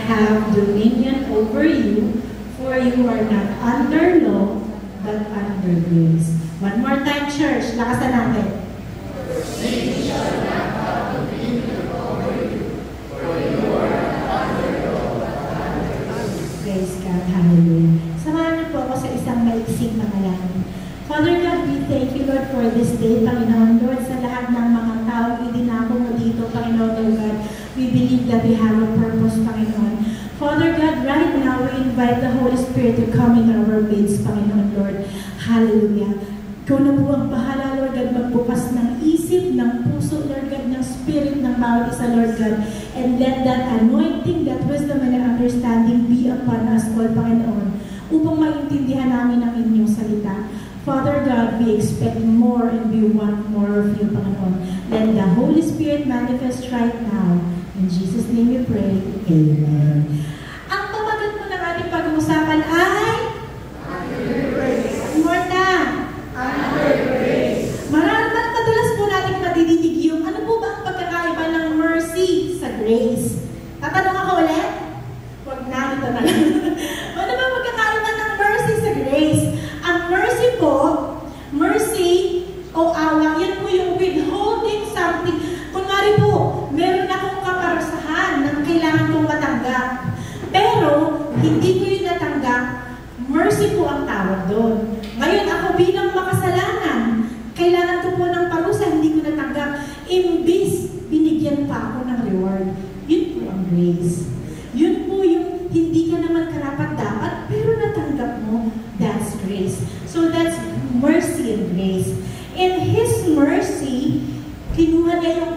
have dominion over you, for you are not under law, but under grace. One more time, church. Lakasan natin. Sin shall not have dominion over you, for you are not under law, but under grace. Praise God. Hallelujah. Samahan niyo po ako sa isang maiksing panalangin. Father God, we thank you, Lord, for this day, Panginoon. Lord, sa lahat ng mga tao, idinako mo dito, Panginoon, Lord God, we believe that we have a purpose, Panginoon. Father God, right now, we invite the Holy Spirit to come in our midst, Panginoon, Lord. Hallelujah. Ikaw na po ang bahala, Lord God, magbukas ng isip, ng puso, Lord God, ng spirit ng bawat isa, Lord God. And let that anointing, that wisdom and understanding be upon us all, Panginoon, upang maintindihan namin ang inyong salita. Father God, we expect more and we want more of you, Panginoon. Let the Holy Spirit manifest right now. In Jesus' name we pray. Amen. Ang pamagat mo ng ating pag-uusapan ay Under grace. more than Under grace. Maraming madalas po natin madidinig yung ano po ba ang pagkakaiba ng mercy sa grace? Tatanong ako ulit? Huwag na, ito na lang. Ano ba ang pagkakaiba ng mercy sa grace? Ang mercy po, mercy o awa, yan po yung withholding something. Kunwari po, meron akong kaparusahan na kailangan kong matanggap. Pero, hindi ko yung natanggap, mercy po ang tawag doon. Ngayon, ako bilang makasalanan, kailangan ko po ng parusa, hindi ko natanggap. Imbis, binigyan pa ako ng reward. Yun po ang grace. Yun po yung hindi ka naman karapat-dapat, pero natanggap mo, that's grace. So that's mercy and grace. In His mercy, kinuha niya yung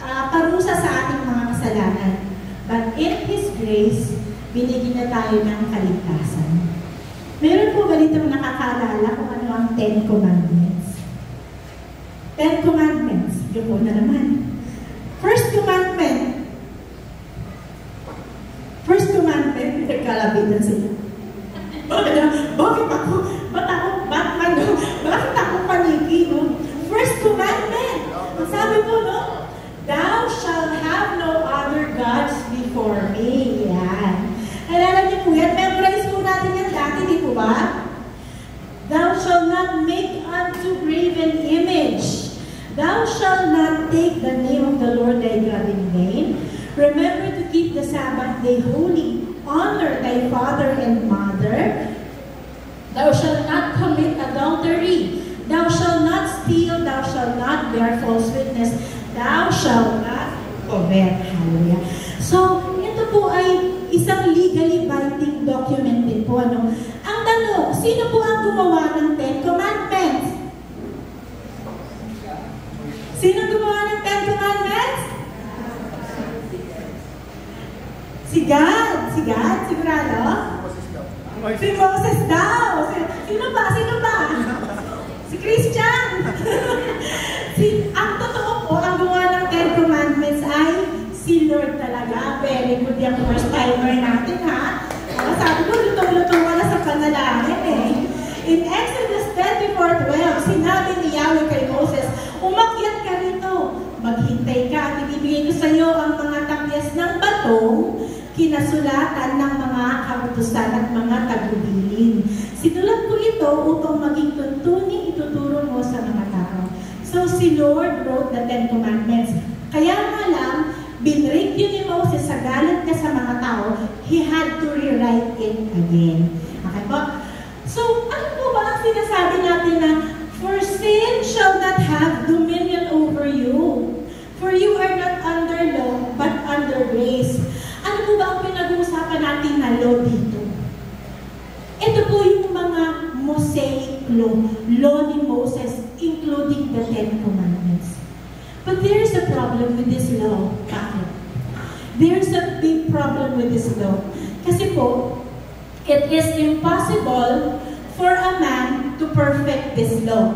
parusa sa ating mga kasalanan. But in His grace, binigyan na tayo ng kaligtasan. Meron po ba dito nakakaalala kung ano ang 10 Commandments? 10 Commandments. Yun po na naman. First Commandment. First Commandment, nagkalabitan sila. Bakit ako? Bakit ako paniki? First Commandment. Ang sabi po, no? Thou shalt have no other gods before me. Yan. Alala niyo po yan? Memorize po natin yan dati, di po ba? Thou shalt not make unto graven image. Thou shalt not take the name of the Lord thy God in vain. Remember to keep the Sabbath day holy. Honor thy father and mother. Thou shalt not commit adultery. Thou shalt not steal. Thou shalt not bear false witness. Thou shalt not covet. Hallelujah. So, ito po ay isang legally binding document din po. Ano? Ang tanong, sino po ang gumawa ng 10 Commandments? Sino gumawa ng 10 Commandments? Si God. Si God? Sigurado? Si Moses daw. Sino ba? Si Christian. Ang totoo po, ang gumawa ng 10 Commandments ay si Lord talaga. Very good yung first timer natin, ha? Sabi ko, lutong-lutong wala sa panalangin, eh. In Exodus 24:12, sinabi ni Yahweh kay Moses, umakyat ka rito, maghintay ka, at ibibigay ko sa iyo ang mga takyas ng batong kinasulatan ng mga kautusan at mga tagubilin. Sinulat ko ito upang maging tuntuning ituturo mo sa mga tao. So si Lord wrote the 10 Commandments. Kaya nga lang, binrake yun ni Moses sa galit ka sa mga tao, he had to rewrite it again. Okay po? So, ano po ba ang sinasabi natin na, for sin shall not have dominion over you. For you are not under law, but under grace. Ano po ba ang pinag-uusapan natin na law dito? Ito po yung mga Mosaic law ni Moses, including the 10 Commandments. But there's a problem with this law. Bakit? There's a big problem with this law. Kasi po, it is impossible for a man to perfect this law.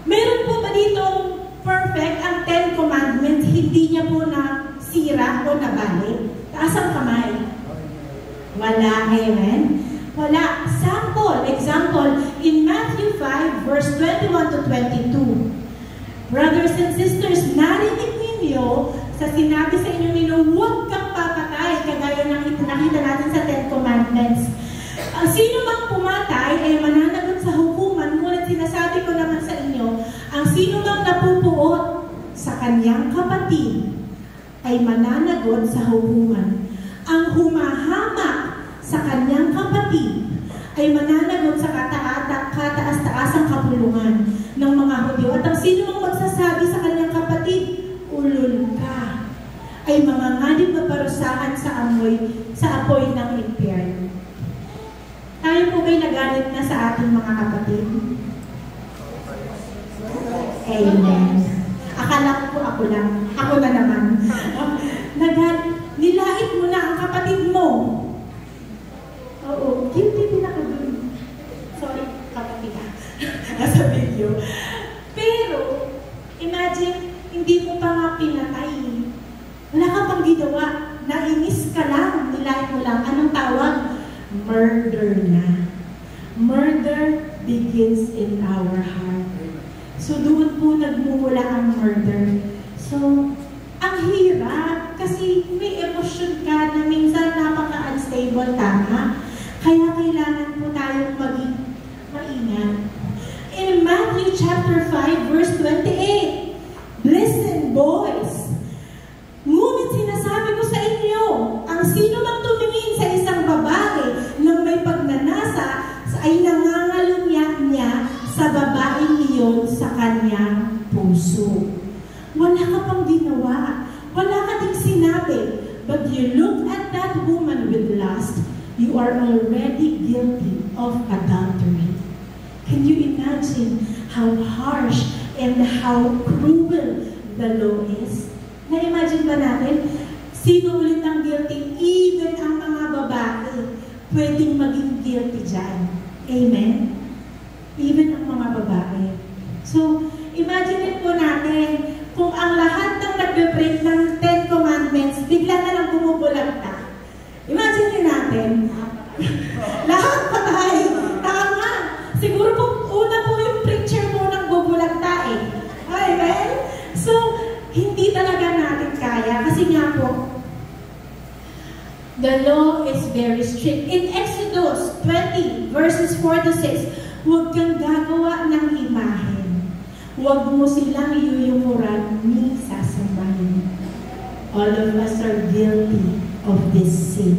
Meron po ba ditong perfect ang 10 Commandments, hindi niya po na sira o nabali? Taas ang kamay. Wala, amen? Wala. Example, in Matthew 5, verse 21 to 22. Brothers and sisters, narinig ninyo sa sinabi sa inyo nino, huwag kang papatay, kagaya ng ay mananagot sa hukuman. Ang humahamak sa kanyang kapatid ay mananagot sa kataas-taasang kapulungan ng mga Hudyo. At ang sino mang magsasabi sa kanyang kapatid, ulol ka, ay manganganib na parusahan sa apoy ng impyerno. Tayo po ba'y nagalit na sa ating mga kapatid? Amen. Akala ko ako lang. Ako na naman. Nilait mo na ang kapatid mo. Oo, guilty din ako dun. Sorry, kapatid ha. Nasa video. Pero, imagine, hindi mo pa nga pinatay. Wala ka pang ginawa. Nainis ka lang. Nilait mo lang. Anong tawag? Murder na. Murder begins in our heart. So, doon po nagmumula ang murder. So, ang hirap. Kasi may emosyon ka na minsan napaka-unstable, tama? Kaya kailangan po tayong maging maingat. In Matthew chapter 5, verse 28, listen, boys. Ngunit sinasabi ko sa inyo, ang sino mang tumingin sa isang babae nang may pagnanasa ay nangangalunya niya sa babaeng iyon sa kanyang puso. Wala ka pang ginawa. Wala ka ding sinabi. But you look at that woman with lust, you are already guilty of adultery. Can you imagine how harsh and how cruel the law is? Na-imagine ba natin? Sino ulit ang guilty? Even ang mga babae pwedeng maging guilty dyan. Amen? Even ang mga babae. So, imagine po natin kung ang lahat ng nagbe-break ng 10 Commandments, bigla na lang bumubulagta. Imagine natin, lahat patay. Tama. Siguro po, una po yung preacher mo nang bubulagta eh. Amen? So, hindi talaga natin kaya. Kasi nga po, the law is very strict. In Exodus 20, verses 4 to 6, huwag kang gagawa ng imahen. Huwag mo silang yuyumuran ni sasambahin. All of us are guilty of this sin.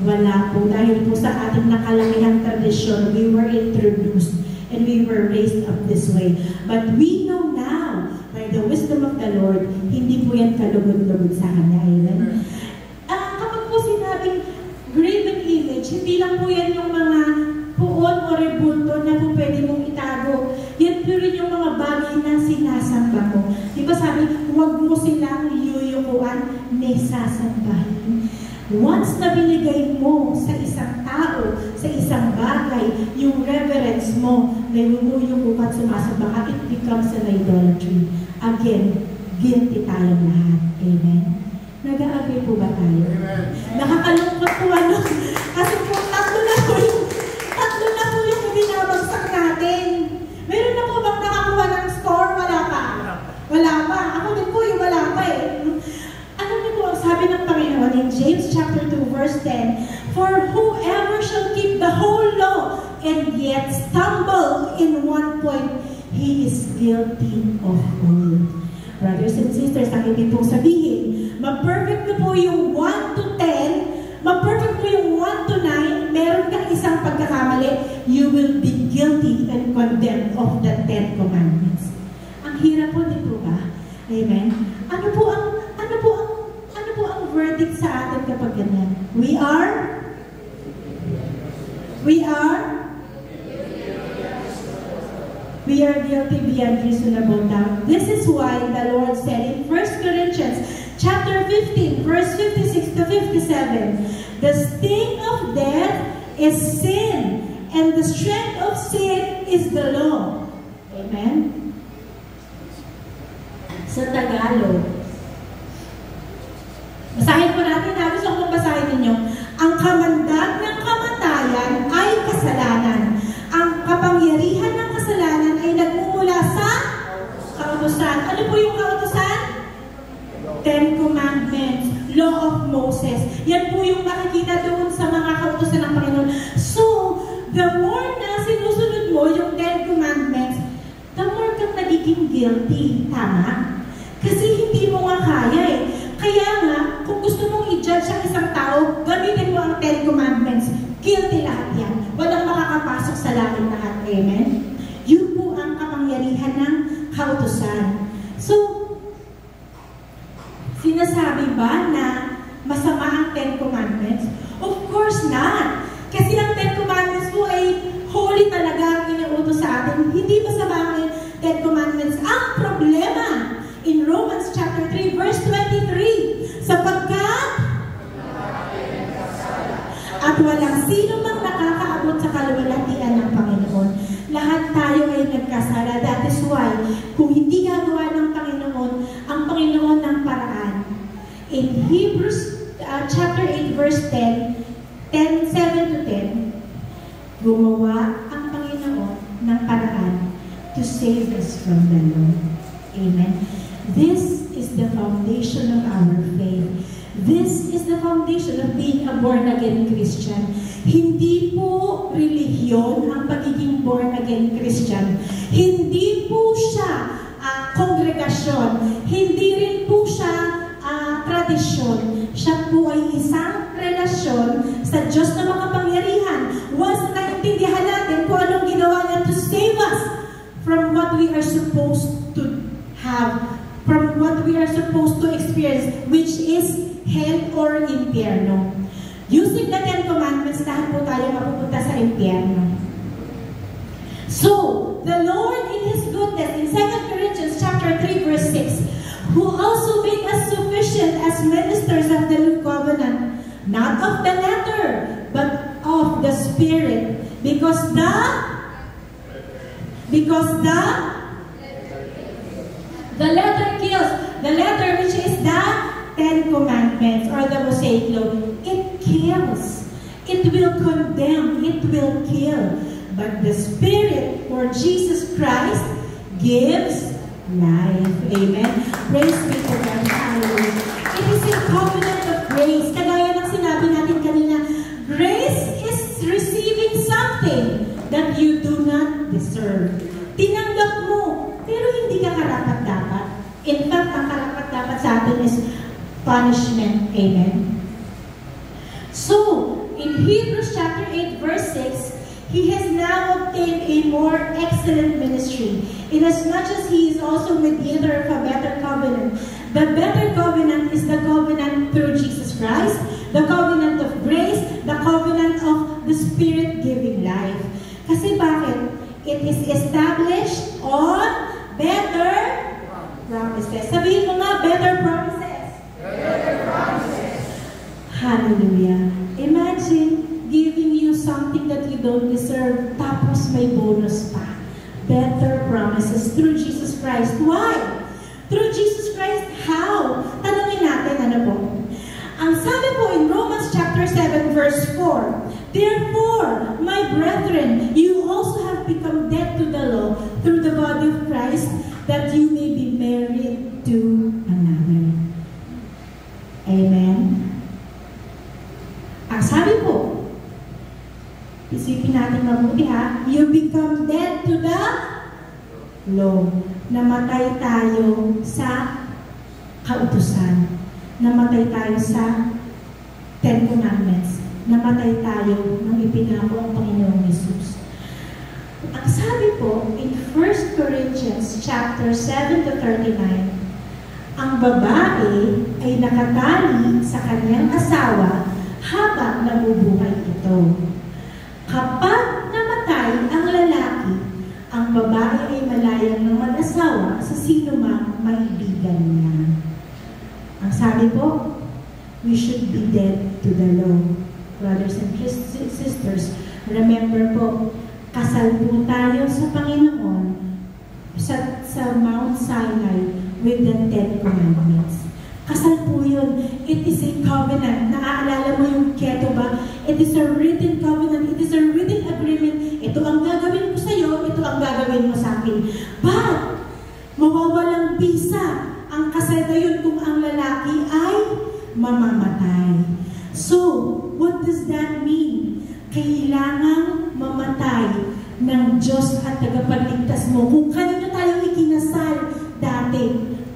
Wala po. Dahil po sa ating nakalakihang tradisyon, we were introduced and we were raised up this way. But we know now, by the wisdom of the Lord, hindi po yan kalugod-lugod sa Kanya. Amen? Kapag po sinabing graven image, hindi lang po yan yung mga puon o rebulto na po pwede mong itago. Yan po rin yung mga bagay na sinasamba mo. Di ba sabi, huwag mo silang yuyukuan, nesasambahin. Once na binigay mo sa isang tao, sa isang bagay, yung reverence mo, na yuyuko at sumasamba ka, it becomes an idolatry. Again, guilty tayong lahat. Amen? Nag-a-agree po ba tayo? Amen. Nakakalungkot po ano? Kasi po, tatlo na po yung binabagsak natin. Meron na po bang nakakuha ng score? Wala pa. Wala pa. Ako din po yung wala pa eh. Ano niyo po ang sabi ng Panginoon in James chapter 2 verse 10, for whoever shall keep the whole law and yet stumble in one point, he is guilty of all. Brothers and sisters, ang ibig pong sabihin, mag-perfect na po yung 1 to 10, mag-perfect po yung 1 to 9, meron kang isang pagkakamali, you will be guilty and condemned of the 10 commandments. Ang hirap po, di po ba? Amen? Ano po ang verdict sa atin kapag ganyan? We are guilty beyond reasonable doubt. This is why the Lord said in 1 Corinthians chapter 15, verse 56 to 57, the sting of death is sin, and the strength of sin is the law. Amen? Sa Tagalog, basahin po natin, gusto kong basahin ninyo. Ang kamandag ng kamatayan ay kasalanan. Ang kapangyarihan ng kasalanan ay nagmumula sa kautusan. Ano po yung kautusan? 10 Commandments, Law of Moses. Yan po yung makikita doon sa mga kautusan ng Panginoon. So, the more na sinusunod mo yung 10 Commandments, the more kang nagiging guilty. Tama? Kasi hindi mo nga kaya eh. Kaya nga, kung gusto mong i-judge ang isang tao, gamitin mo ang 10 Commandments. Guilty lahat yan. Walang makakapasok sa langit lahat. Amen? Yun po ang kapangyarihan ng kautusan. So, sinasabi ba na masama ang 10 Commandments? Of course not. Kasi ang 10 Commandments po ay holy talaga ang inuutos sa atin. Hindi masama ang 10 Commandments. Ang problema, in Romans chapter 3, verse 23, sapagkat at walang sino mang nakakaabot sa kaluwalhatian ng Panginoon. Lahat tayo ay nagkasala. That is why, kung hindi gagawa ng Panginoon, ang Panginoon ng paraan. In Hebrews chapter 8, verse 10, 7 to 10, gumawa ang Panginoon ng paraan to save us from the law. Amen. This is the foundation of our faith. This is the foundation of being a born-again Christian. Hindi po relihiyon ang pagiging born-again Christian. Hindi po siya kongregasyon. Hindi rin po siya tradisyon. Siya po ay isang relasyon sa Diyos na makapangyarihan. Once naintindihan natin kung anong ginawa niya to save us from what we are supposed to have, from what we are supposed to experience, which is hell or impyerno. Using the 10 Commandments, lahat po tayo mapupunta sa impyerno. So, the Lord in His goodness, in 2 Corinthians chapter 3, verse 6, who also made us sufficient as ministers of the new covenant, not of the letter, but of the Spirit, because the letter kills. The letter, which is the 10 Commandments or the Mosaic Law, it kills. It will condemn. It will kill. But the Spirit, or Jesus Christ, gives life. Amen. Praise be to God. Hallelujah. It is a covenant of grace. Kagaya ng sinabi natin kanina, grace is receiving something that you do not deserve. Tinanggap mo, pero hindi ka karapat-dapat. In fact, ang karapat-dapat sa atin is punishment. Amen. So, in Hebrews chapter 8, verse 6, He has now obtained a more excellent ministry, inasmuch as He is also mediator of a better covenant. The better covenant is the covenant through Jesus Christ, the covenant of grace, the covenant of the Spirit giving life. Kasi bakit? It is established on better promises. Sabihin mo nga, better promises. Better promises. Hallelujah. Imagine giving you something that you don't deserve, tapos may bonus pa. Better promises through Jesus Christ. Why? Through Jesus Christ, how? Tanungin natin, ano po? Ang sabi po in Romans chapter 7, verse 4, therefore, my brethren, you also have become dead to the law through the body of Christ, that you may be married to another. Amen? Ang sabi po, isipin natin mabuti ha, you become dead to the law. Namatay tayo sa kautusan. Namatay tayo sa 10 Commandments. Namatay tayo nang ipinako ang Panginoong Jesus. Ang sabi po, in 1 Corinthians chapter 7 to 39, ang babae ay nakatali sa kanyang asawa habang nabubuhay ito. Kapag namatay ang lalaki, ang babae ay malayang ng mag-asawa sa sino mang maibigan niya. Ang sabi po, we should be dead to the law. Brothers and sisters, remember po, kasal po tayo sa Panginoon sa Mount Sinai with the 10 Commandments. Kasal po yun. It is a covenant. Naaalala mo yung keto ba? It is a written covenant. It is a written agreement. Ito ang gagawin ko sa iyo, ito ang gagawin mo sa akin. But, mawawalang bisa ang kasal na yun kung ang lalaki ay mamamatay. So, what does that mean? Kailangang mamatay ng Diyos at tagapagligtas mo. Kung kanino tayo ikinasal dati,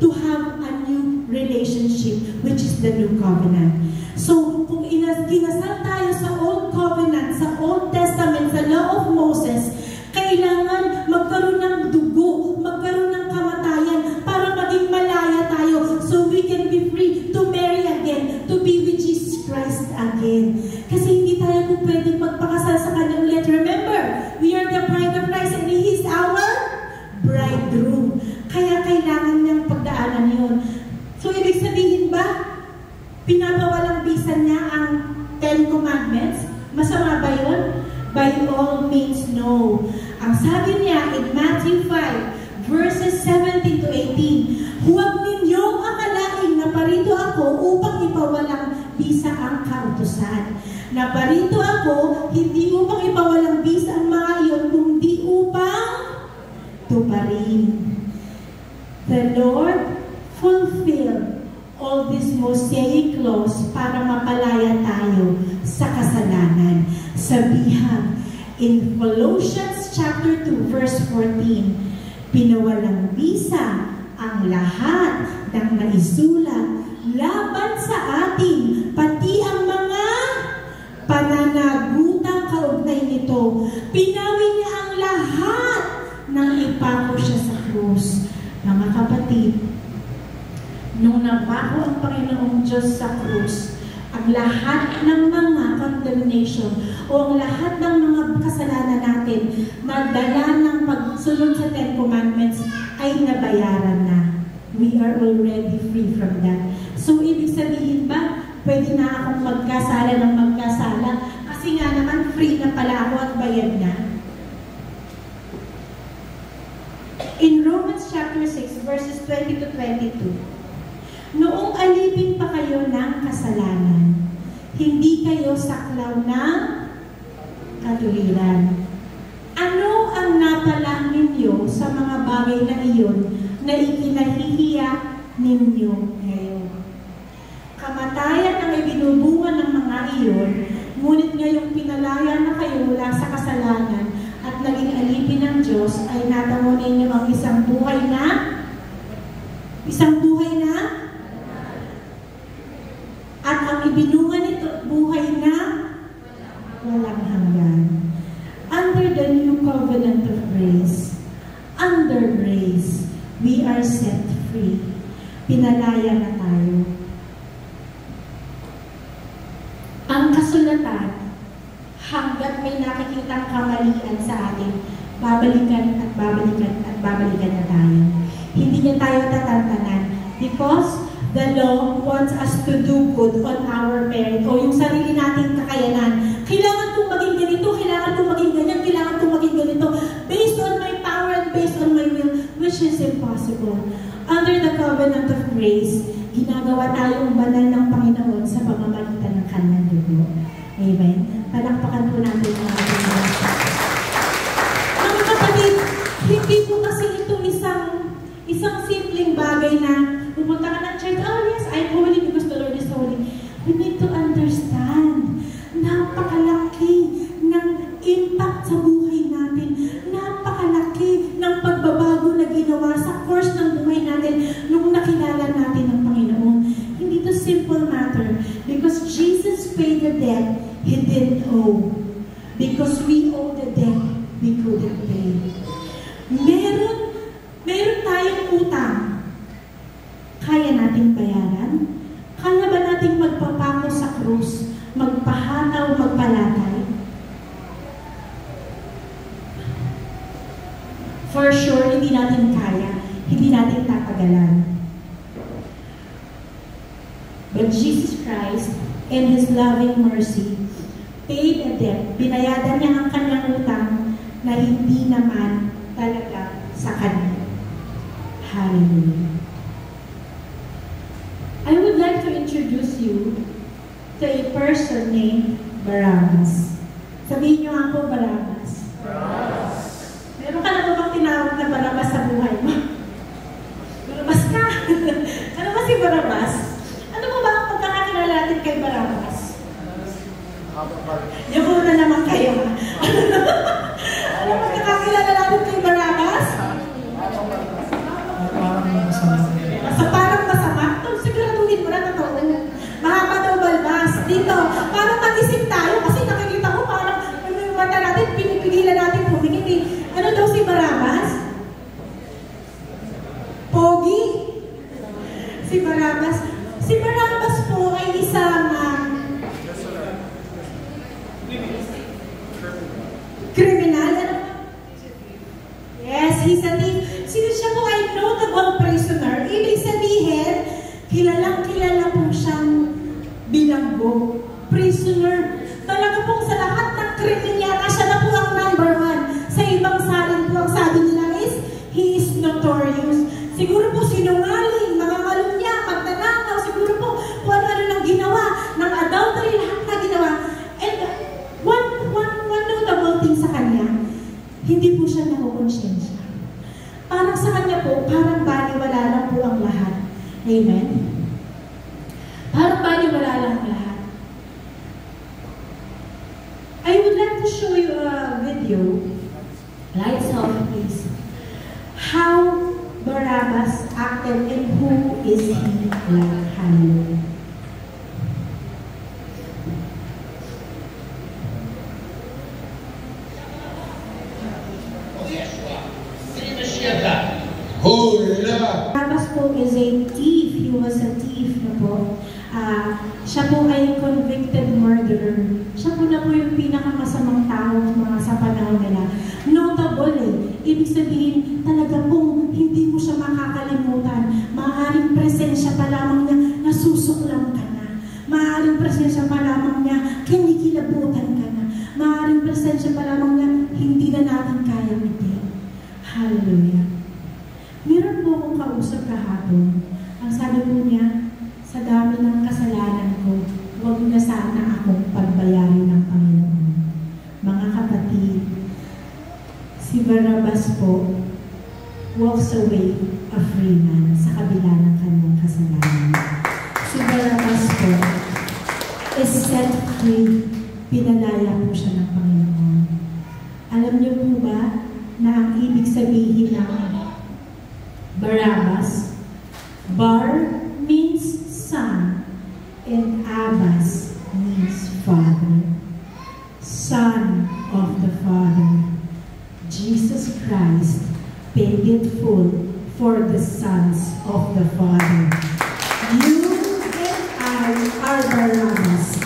to have a new relationship, which is the New Covenant. So, kung kinasal tayo sa Old Covenant, sa Old Testament, sa Law of Moses, kailangan magkaroon ng dugo, magkaroon ng kamatayan para maging malaya tayo so we can be free to marry again, to be with Jesus Christ again. Kasi hindi tayo kung pwedeng magpakasal sa Kanya ulit. Remember, we are the bride of Christ and He is our bridegroom. Kaya kailangan niyang pagdaanan yun. So, ibig sabihin ba, pinabawalang bisa niya ang 10 Commandments? Masama ba yun? By all means, no. Ang sabi niya in Matthew 5, verses 17 to 18, huwag ninyong akalain na parito ako upang ipawalang bisa ang kautusan. Na parito ako, hindi upang ipawalang bisa ang mga iyon, kundi upang tuparin. The Lord fulfilled all these Mosaic laws para mapalaya tayo sa kasalanan. Sabihan in Colossians chapter 2 verse 14, pinawalang bisa ang lahat ng naisulat laban sa atin, pati ang mga pananagutang kaugnay nito. Pinawi niya ang lahat ng ipako siya sa krus. Mga kapatid, nung nabako ang Panginoong Diyos sa krus, ang lahat ng mga condemnation o ang lahat ng mga kasalanan natin na dala ng pagsunod sa 10 Commandments ay nabayaran na. We are already free from that. So, ibig sabihin ba, pwede na akong magkasala ng magkasala? Kasi nga naman, free na pala ako at bayad na. In Romans chapter 6, verses 20 to 22, noong alipin pa kayo ng kasalanan, hindi kayo saklaw ng katuwiran. Ano ang napala ninyo sa mga bagay na iyon na ikinahihiya ninyo ngayon? Kamatayan ang ibinubungan ng mga iyon, ngunit ngayong pinalaya na kayo mula sa kasalanan at naging alipin ng Diyos, ay natamo ninyo ang isang buhay na at ang ibinungan nito, buhay na walang hanggan. Under the new covenant of grace, under grace, we are set free. Pinalaya na tayo. Ang kasulatan, hanggat may nakikitang kamalian sa atin, babalikan at babalikan at babalikan na tayo. Hindi niya tayo tatantanan because the law wants us to do good on our merit o yung sarili nating kakayanan. Kailangan kong maging ganito, kailangan kong maging ganyan, kailangan kong maging ganito based on my power and based on my will, which is impossible. Under the covenant of grace, ginagawa tayong banal ng Panginoon sa pamamagitan ng kanyang dugo. Amen? Palakpakan po natin ang ating Diyos. Mga kapatid, hindi po kasi ito isang simpleng bagay na pumunta ka ng church, oh yes, I'm holy because the Lord is holy. We need to understand, napakalaki ng impact sa buhay natin. Napakalaki ng pagbabago na ginawa sa course ng buhay natin nung nakilala natin ang Panginoon. Hindi to simple matter because Jesus paid the debt He didn't owe. Because we owe the debt we couldn't pay. Meron tayong utang. Kaya nating bayaran? Kaya ba nating magpapako sa krus, magpahataw, magpalatay? For sure, hindi natin kaya. Hindi natin tatagalan. But Jesus Christ, in His loving mercy, paid a debt. Binayadan niya ang kanyang utang na hindi naman talaga sa kanya. Hallelujah. I would like to introduce you to a person named Barabbas. Sabihin niyo nga po, Barabbas. Barabbas. Meron ka na ba bang tinawag na Barabbas sa buhay mo? Barabbas ka! Ano ba si Barabbas? Ano mo ba ang pagkakakilala natin kay Barabbas? Yago na naman kayo. Ano ang pagkakakilala natin kay Barabbas? Sa parang masama? Siguraduhin mo na totoo. Criminal? Yes, he's a thief. Siya po ay notable prisoner. Ibig sabihin, kilalang-kilala po siyang bilanggo. Prisoner. Talaga pong sa lahat ng krimen niya, siya na po ang number 1. Sa ibang salin po, ang sabi nila is, he is notorious. Siguro po sinungaling, mga kalumnya, magtanakaw, siguro po kung ano nang ginawa, ng adultery, lahat na ginawa. And one notable thing sa kanya, hindi po siya nakukonsensya. Parang sa kanya po, parang baliwala lang po ang lahat. Amen? Parang baliwala lang ang lahat. I would like to show you a video. Lights off, please. How Barabbas acted and who is he like? Hallelujah. Barabbas po is a thief. He was a thief na po. Siya po ay convicted murderer. Siya po na po yung pinakamasamang tao sa panahon nila. Notable eh. Ibig sabihin, talaga pong hindi mo siya makakalimutan. Maaaring presensya pa lamang niya, nasusuklam ka na. Maaaring presensya pa lamang niya, kinikilabutan ka na. Maaaring presensya pa lamang niya, hindi na natin kaya bitin. Hallelujah. Meron po akong kausap kahapon. Ang sabi po niya, sa dami ng kasalanan ko, huwag na sana akong pagbayarin ng Panginoon. Mga kapatid, si Barabbas po walks away a free man sa kabila ng kanyang kasalanan. Si Barabbas po is set free. Pinalaya po siya ng Panginoon. Alam niyo po ba na ang ibig sabihin ng Barabbas, Bar means son, and Abbas means father. Son of the Father. Jesus Christ paid it full for the sons of the Father. You and I are Barabbas.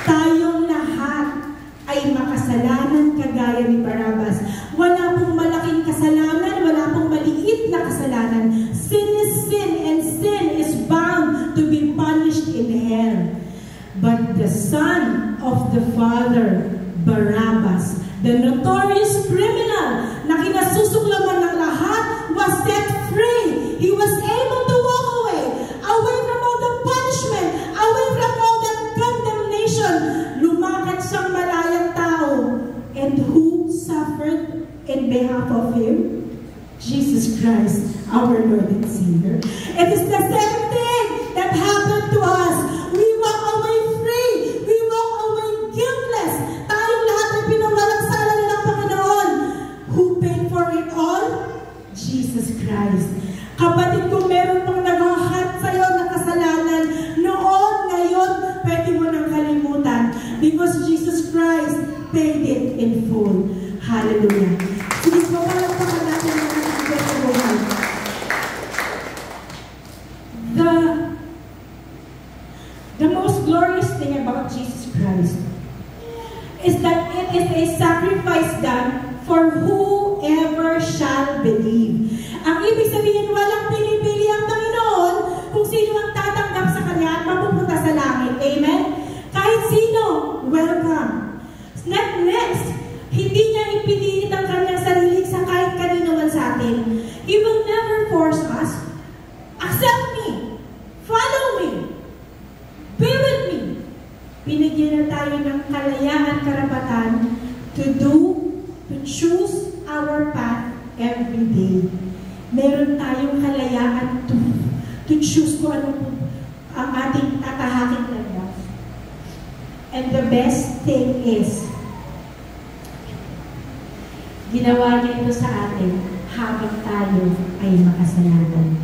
Tayong lahat ay makasalanan kagaya ni Barabbas. Wala pong malaking kasalanan, wala pong maliit na kasalanan. Sin is sin, and sin is bound to be punished in hell. But the Son of the Father, Barabbas, the notorious criminal na kinasusuklaman ng lahat, was set free. He was able to walk away from all the punishment, away from all the condemnation. Lumakad siyang malayang tao. And who suffered in behalf of him? Jesus Christ, our Lord and Savior. It is the same thing that happened to us. We walk away free. We walk away guiltless. Tayong lahat ay pinawalang sala ng Panginoon. Who paid for it all? Jesus Christ. Kapatid, kung meron pang naghahat sa'yo na kasalanan, noon, ngayon, pwede mo nang kalimutan. Because Jesus Christ paid it in full. Hallelujah. Sige po, palagpakan natin ang The most glorious thing about Jesus Christ is that it is a sacrifice done for whoever shall believe. Ang ibig sabihin, walang pinipili ang Panginoon kung sino ang tatanggap sa Kanya at mapupunta sa langit. Amen? Kahit sino, welcome. Next, hindi niya ipilit ang Kanyang sarili sa kahit kanino man sa atin. He will never force us. Accept me. Follow me. Be with me. Binigyan na tayo ng kalayaan, karapatan to choose our path every day. Meron tayong kalayaan to choose kung ano ang ating tatahakin na life. And the best thing is, ginawa niya ito sa atin habang tayo ay makasalanan.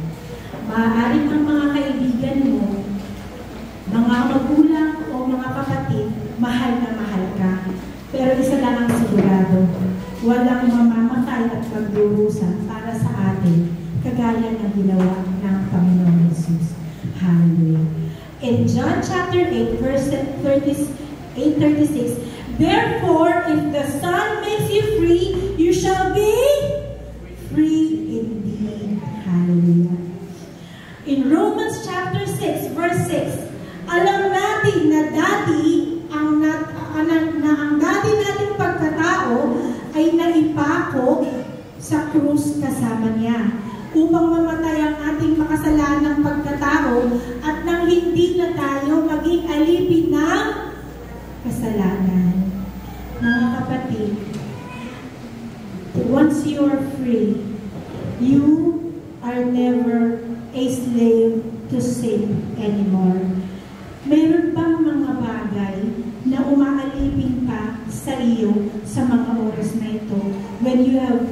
Maaaring ang mga kaibigan mo, mga magulang o mga kapatid, mahal na mahal ka. Pero isa lang ang sigurado, walang mamamatay at magdurusa para sa atin, kagaya ng ginawa ng Panginoon Jesus. Hallelujah. In John chapter 8, verse 36, Therefore, if the Son makes you free, you shall be free indeed. Hallelujah. In Romans chapter 6, verse 6, alam natin na dati, ang dati nating pagkatao ay naipako sa krus kasama niya, upang mamatay ang ating makasalanang pagkatao at nang hindi na tayo maging alipin ng kasalanan. Mga kapatid, once you are free, you are never a slave to sin anymore. Meron bang mga bagay na umaalipin pa sa iyo sa mga oras na ito when you have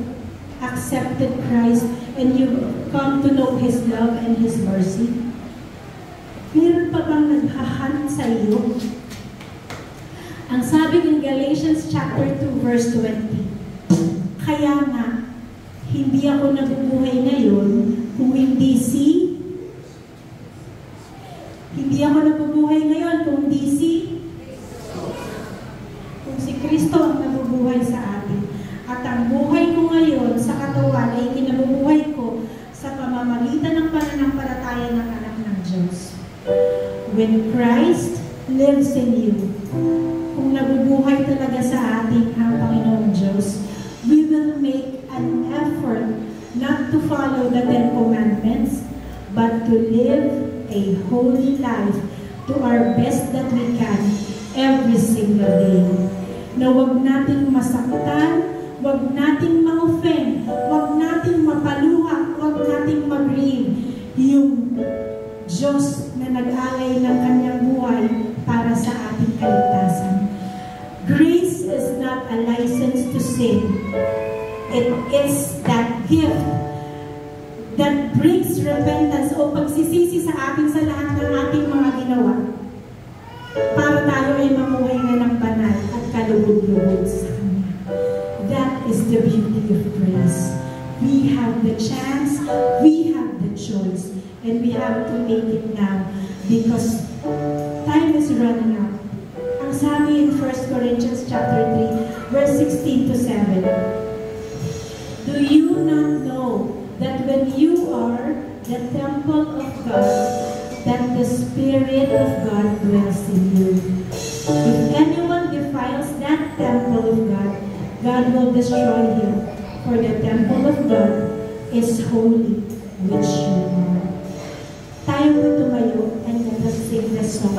accepted Christ and you come to know His love and His mercy? Meron pa bang naghahan sa iyo? Ang sabi in Galatians chapter 2 verse 20, kaya nga, hindi ako nabubuhay ngayon kung hindi si Kristo ang nabubuhay sa atin. At ang buhay ko ngayon sa katawan ay kinabubuhay ko sa pamamagitan ng pananampalataya ng anak ng Diyos. When Christ lives in you, kung nabubuhay talaga sa atin ang Panginoong Diyos, we will make an effort not to follow the 10 Commandments, but to live a holy life to our best that we can every single day. Na huwag nating masaktan, huwag nating ma-offend, huwag nating mapaluha, huwag nating mag-grieve yung Diyos na nag-alay ng kanyang buhay para sa ating kaligtasan. Grace is not a license to sin. It is that gift that brings repentance o pagsisisi sa atin sa lahat ng ating mga ginawa para tayo ay mamuhay na ng banal at kalugod-lugod sa Kanya. That is the beauty of grace. We have the chance, we have the choice, and we have to make it now because time is running out. Ang sabi in 1 Corinthians chapter 3, verse 16 to 7, do you not know that when you are the temple of God, that the Spirit of God dwells in you? If anyone defiles that temple of God, God will destroy him, for the temple of God is holy, which you are. Tayo po tumayo and let us sing this song.